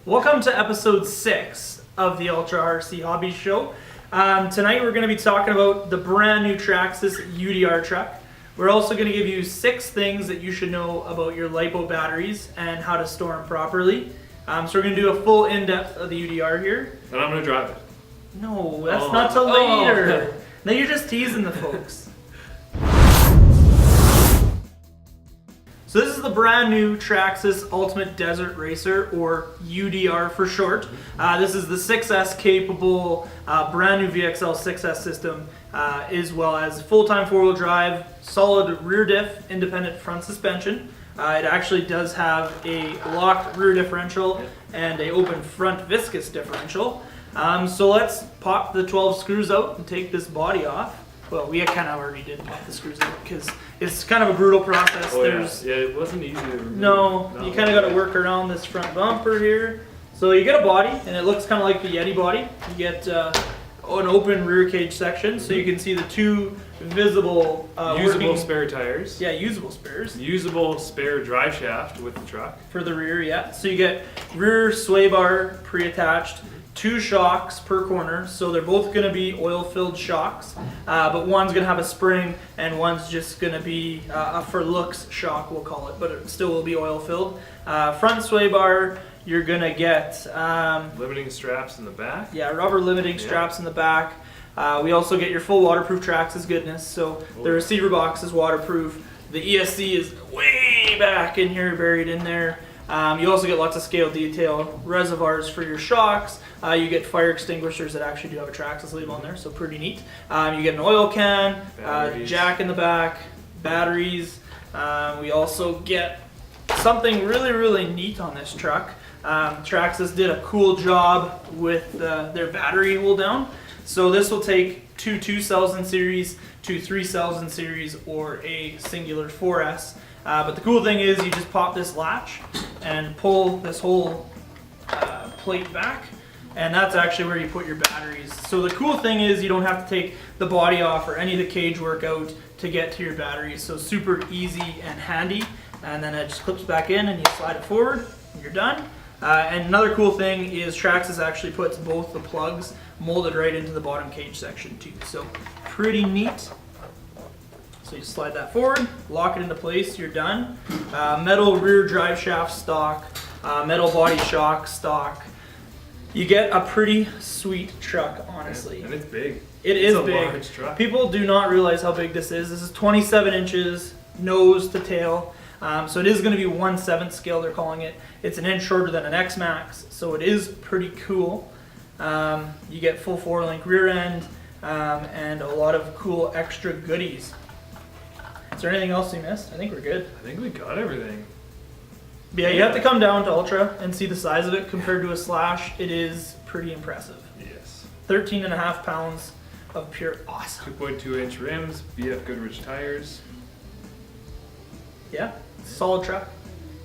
Welcome to episode 6 of the Ultra RC Hobbies Show. Tonight we're going to be talking about the brand new Traxxas UDR truck. We're also going to give you 6 things that you should know about your Lipo batteries and how to store them properly. So we're going to do a full in-depth of the UDR here. And I'm going to drive it. No, that's not till later. Now you're just teasing the folks. So this is the brand new Traxxas Ultimate Desert Racer, or UDR for short. This is the 6S capable brand new VXL 6S system, as well as full-time 4-wheel drive, solid rear diff, independent front suspension. It actually does have a locked rear differential and a open front viscous differential. So let's pop the 12 screws out and take this body off. Well, we kind of already did pop the screws out because it's kind of a brutal process. Yeah, it wasn't easy to remove. No, you kind of got to work around this front bumper here. So you get a body, and it looks kind of like the Yeti body. You get an open rear cage section, so you can see the 2 visible usable spare tires. Yeah, usable spares. Usable spare drive shaft with the truck. For the rear, yeah. So you get rear sway bar pre-attached. 2 shocks per corner, so they're both going to be oil-filled shocks, but one's going to have a spring and one's just going to be a for looks shock, we'll call it, but it still will be oil-filled. Front sway bar, you're going to get limiting straps in the back. Yeah, rubber limiting straps in the back. We also get your full waterproof Traxxas goodness, so the receiver box is waterproof. The ESC is way back in here, buried in there. You also get lots of scale detail, reservoirs for your shocks. You get fire extinguishers that actually do have a Traxxas label on there, so pretty neat. You get an oil can, jack in the back, batteries. We also get something really neat on this truck. Traxxas did a cool job with their battery hold down. So this will take 2 2,000 series, 2 3,000 series, or a singular 4S. But the cool thing is you just pop this latch and pull this whole plate back, and that's actually where you put your batteries. So the cool thing is you don't have to take the body off or any of the cage work out to get to your batteries. So super easy and handy, and then it just clips back in and you slide it forward and you're done. And another cool thing is Traxxas actually puts both the plugs molded right into the bottom cage section too. So pretty neat. So you slide that forward, lock it into place, you're done. Metal rear drive shaft stock, metal body shock stock. You get a pretty sweet truck, honestly. And it's big. It's a big. Large truck. People do not realize how big this is. This is 27 inches, nose to tail. So it is going to be 1/7 scale, they're calling it. It's an inch shorter than an X-Max, so it is pretty cool. You get full 4-link rear end and a lot of cool extra goodies. Is there anything else we missed? I think we're good. I think we got everything. Yeah, you have to come down to Ultra and see the size of it compared to a Slash. It is pretty impressive. Yes. 13.5 pounds of pure awesome. 2.2-inch rims, BF Goodrich tires. Yeah, solid truck.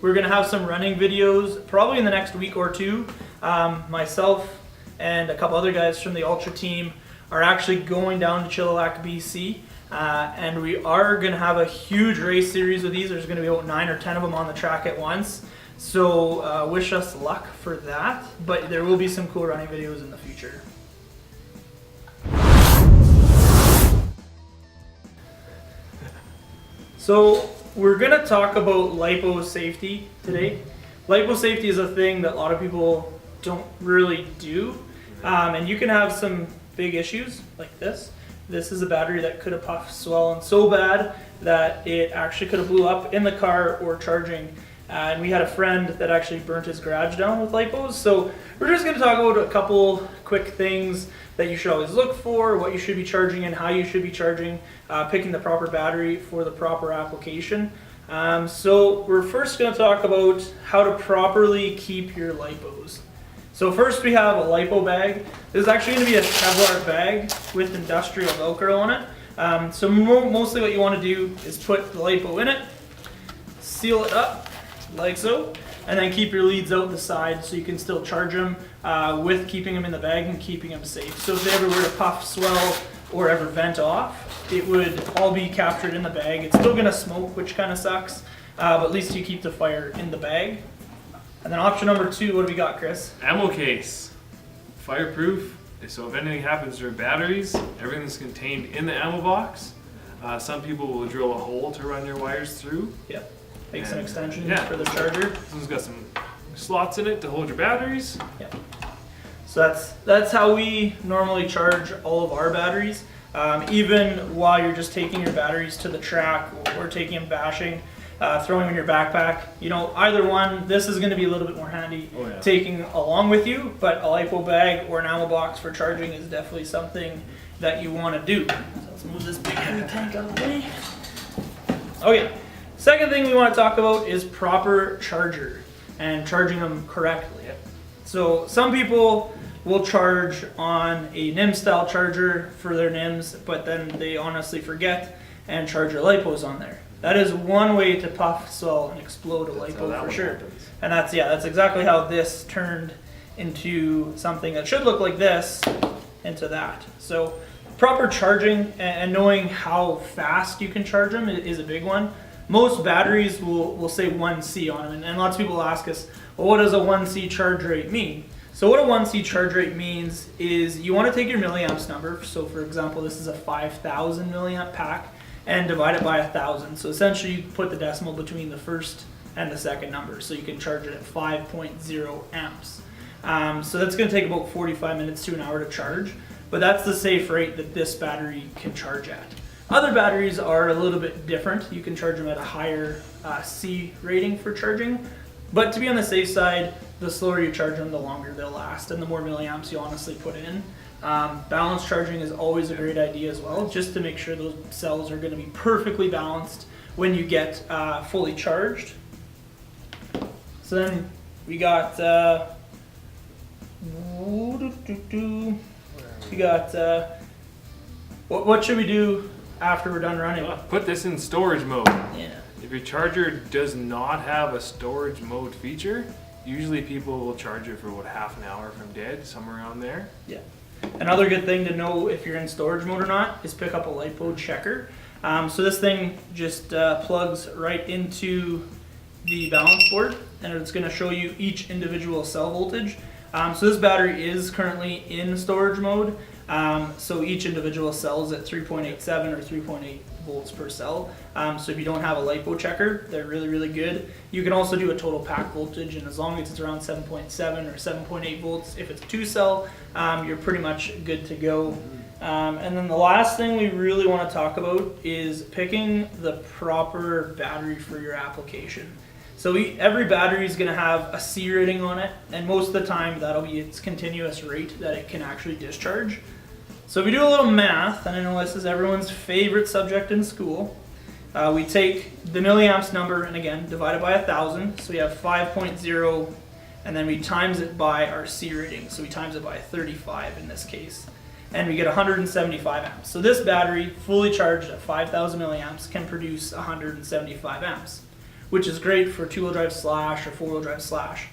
We're going to have some running videos probably in the next week or 2. Myself and a couple other guys from the Ultra team are actually going down to Chilliwack, BC. And we are going to have a huge race series with these. There's going to be about 9 or 10 of them on the track at once. So wish us luck for that. But there will be some cool running videos in the future. So we're going to talk about Lipo Safety today. Lipo Safety is a thing that a lot of people don't really do. And you can have some big issues like this. This is a battery that could have puffed swollen so bad that it actually could have blew up in the car or charging. And we had a friend that actually burnt his garage down with Lipos. So we're just going to talk about a couple quick things that you should always look for, what you should be charging and how you should be charging, picking the proper battery for the proper application. So we're first going to talk about how to properly keep your Lipos. So first we have a Lipo bag. This is actually going to be a Kevlar bag with industrial Velcro on it. So mostly what you want to do is put the Lipo in it, seal it up like so, and then keep your leads out the side so you can still charge them with keeping them in the bag and keeping them safe. So if they ever were to puff, swell, or ever vent off, it would all be captured in the bag. It's still going to smoke, which kind of sucks, but at least you keep the fire in the bag. And then option number 2, what do we got, Chris? Ammo case. Fireproof. So if anything happens to your batteries, everything's contained in the ammo box. Some people will drill a hole to run your wires through. Yep. Make some And, extensions yeah. for the charger. This one's got some slots in it to hold your batteries. Yep. So that's how we normally charge all of our batteries. Even while you're just taking your batteries to the track or taking them bashing, throwing them in your backpack, either one, this is going to be a little bit more handy taking along with you, but a Lipo bag or an ammo box for charging is definitely something that you want to do. So let's move this big heavy tank out of the way. Okay, second thing we want to talk about is proper charger and charging them correctly. So some people will charge on a NIM style charger for their NIMs, but then they honestly forget and charge their Lipos on there. That is one way to puff, swell, and explode a Lipo for sure. And that's exactly how this turned into something that should look like this into that. So proper charging and knowing how fast you can charge them is a big one. Most batteries will say 1C on them, and lots of people ask us, well, what does a 1C charge rate mean? So what a 1C charge rate means is you want to take your milliamps number. So for example, this is a 5,000 milliamp pack, and divide it by 1,000. So essentially you put the decimal between the first and the second number. So you can charge it at 5.0 amps. So that's going to take about 45 minutes to an hour to charge, but that's the safe rate that this battery can charge at. Other batteries are a little bit different. You can charge them at a higher C rating for charging, but to be on the safe side, the slower you charge them, the longer they'll last, and the more milliamps you honestly put in. Balance charging is always a great idea as well, just to make sure those cells are going to be perfectly balanced when you get fully charged. So then we got what should we do after we're done running? Put this in storage mode. Yeah. If your charger does not have a storage mode feature, usually people will charge it for about half an hour from dead, somewhere around there. Yeah. Another good thing to know if you're in storage mode or not is pick up a Lipo checker. So this thing just plugs right into the balance board, and it's going to show you each individual cell voltage. So this battery is currently in storage mode. So each individual cell is at 3.87 or 3.8 volts per cell. So if you don't have a Lipo checker, they're really, really good. You can also do a total pack voltage, and as long as it's around 7.7 or 7.8 volts, if it's a 2-cell, you're pretty much good to go. And then the last thing we really want to talk about is picking the proper battery for your application. So every battery is going to have a C rating on it, and most of the time that'll be its continuous rate that it can actually discharge. So if we do a little math, and I know this is everyone's favorite subject in school, we take the milliamps number and again divide it by 1,000, so we have 5.0, and then we times it by our C rating, so we times it by 35 in this case, and we get 175 amps. So this battery, fully charged at 5,000 milliamps, can produce 175 amps, which is great for 2-wheel drive slash or 4-wheel drive slash.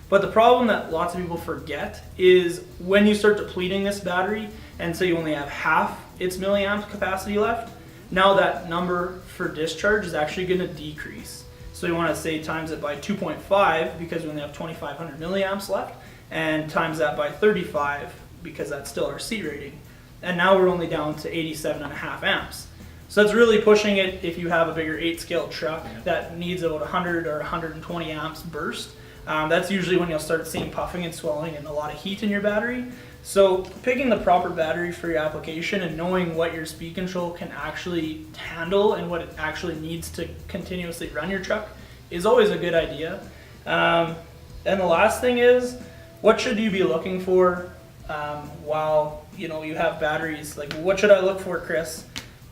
But the problem that lots of people forget is when you start depleting this battery, and so you only have half its milliamp capacity left, now that number for discharge is actually going to decrease. So you want to say times it by 2.5 because we only have 2,500 milliamps left, and times that by 35 because that's still our C rating. And now we're only down to 87.5 amps. So that's really pushing it if you have a bigger 8-scale truck that needs about 100 or 120 amps burst. That's usually when you'll start seeing puffing and swelling and a lot of heat in your battery. So picking the proper battery for your application and knowing what your speed control can actually handle and what it actually needs to continuously run your truck is always a good idea. And the last thing is, what should you be looking for while you have batteries? Like, what should I look for, Chris,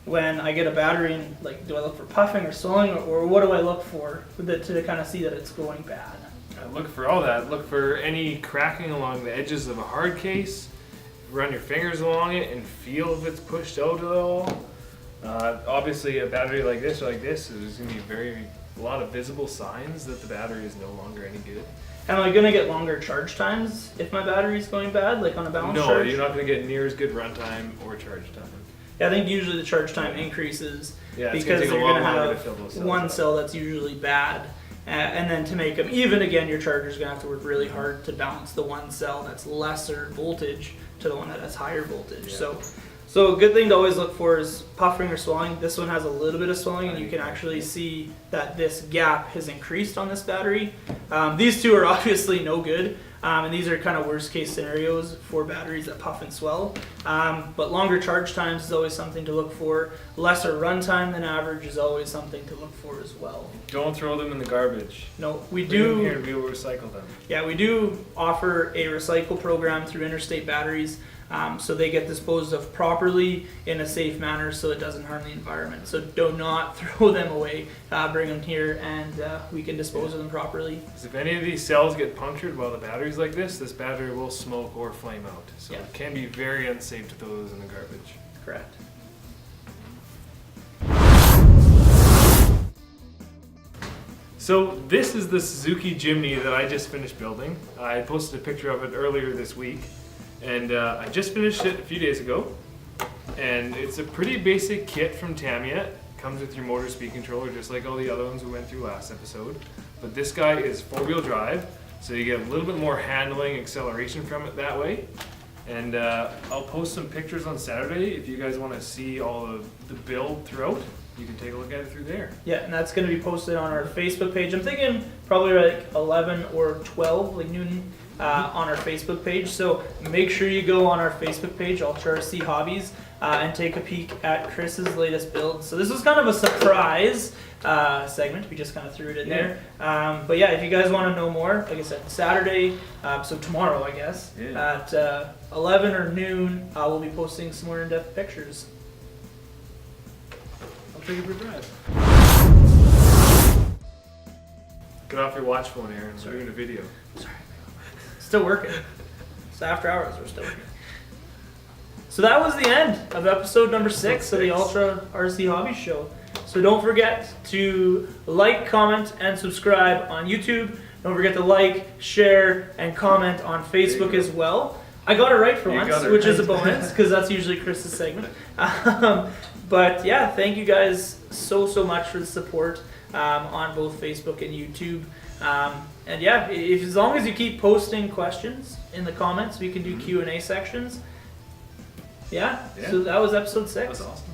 when I get a battery? And like, do I look for puffing or swelling, or what do I look for to kind of see that it's going bad? Look for all that. Look for any cracking along the edges of a hard case. Run your fingers along it and feel if it's pushed out at all. Obviously, a battery like this or like this, there's going to be a lot of visible signs that the battery is no longer any good. Am I going to get longer charge times if my battery is going bad, like on a balance charge? No, you're not going to get near as good runtime or charge time. Yeah, I think usually the charge time increases Yeah, it's because gonna take they're a lot going to longer to have fill those cells one up. cell that's usually bad. And then to make them even again, your charger's going to have to work really hard to balance the one cell that's lesser voltage to the one that has higher voltage. Yeah. So a good thing to always look for is puffering or swelling. This one has a little bit of swelling, and you can actually see that this gap has increased on this battery. These two are obviously no good, and these are kind of worst case scenarios for batteries that puff and swell. But longer charge times is always something to look for. Lesser runtime than average is always something to look for as well. Don't throw them in the garbage. No, we Bring them do. here and we will recycle them. Yeah, we do offer a recycle program through Interstate Batteries, so they get disposed of properly in a safe manner so it doesn't harm the environment. So do not throw them away. Bring them here and we can dispose of them properly. Because if any of these cells get punctured while the battery's like this battery will smoke or flame out. So Yeah. it can be very unsafe to throw those in the garbage. Correct. So this is the Suzuki Jimny that I just finished building. I posted a picture of it earlier this week, and I just finished it a few days ago. And it's a pretty basic kit from Tamiya. Comes with your motor speed controller, just like all the other ones we went through last episode. But this guy is 4-wheel drive, so you get a little bit more handling, acceleration from it that way. And I'll post some pictures on Saturday if you guys want to see all of the build throughout. You can take a look at it through there. Yeah, and that's going to be posted on our Facebook page. I'm thinking probably like 11 or 12, like noon, on our Facebook page. So make sure you go on our Facebook page, Ultra RC Hobbies, and take a peek at Chris's latest build. So this was kind of a surprise segment. We just kind of threw it in there. But yeah, if you guys want to know more, like I said, Saturday, so tomorrow, I guess, at 11 or noon, we'll be posting some more in-depth pictures. I'll take a brief drive. Get off your watch phone, Aaron. We're doing a video. Sorry. Still working. It's after hours, we're still working. So that was the end of episode number 6 of the Ultra RC Hobbies Show. So don't forget to like, comment, and subscribe on YouTube. Don't forget to like, share, and comment on Facebook as well. I got it right for once, which is a bonus, because that's usually Chris's segment. But yeah, thank you guys so much for the support on both Facebook and YouTube. And yeah, as long as you keep posting questions in the comments, we can do Q&A sections. Yeah, so that was episode 6. That's awesome.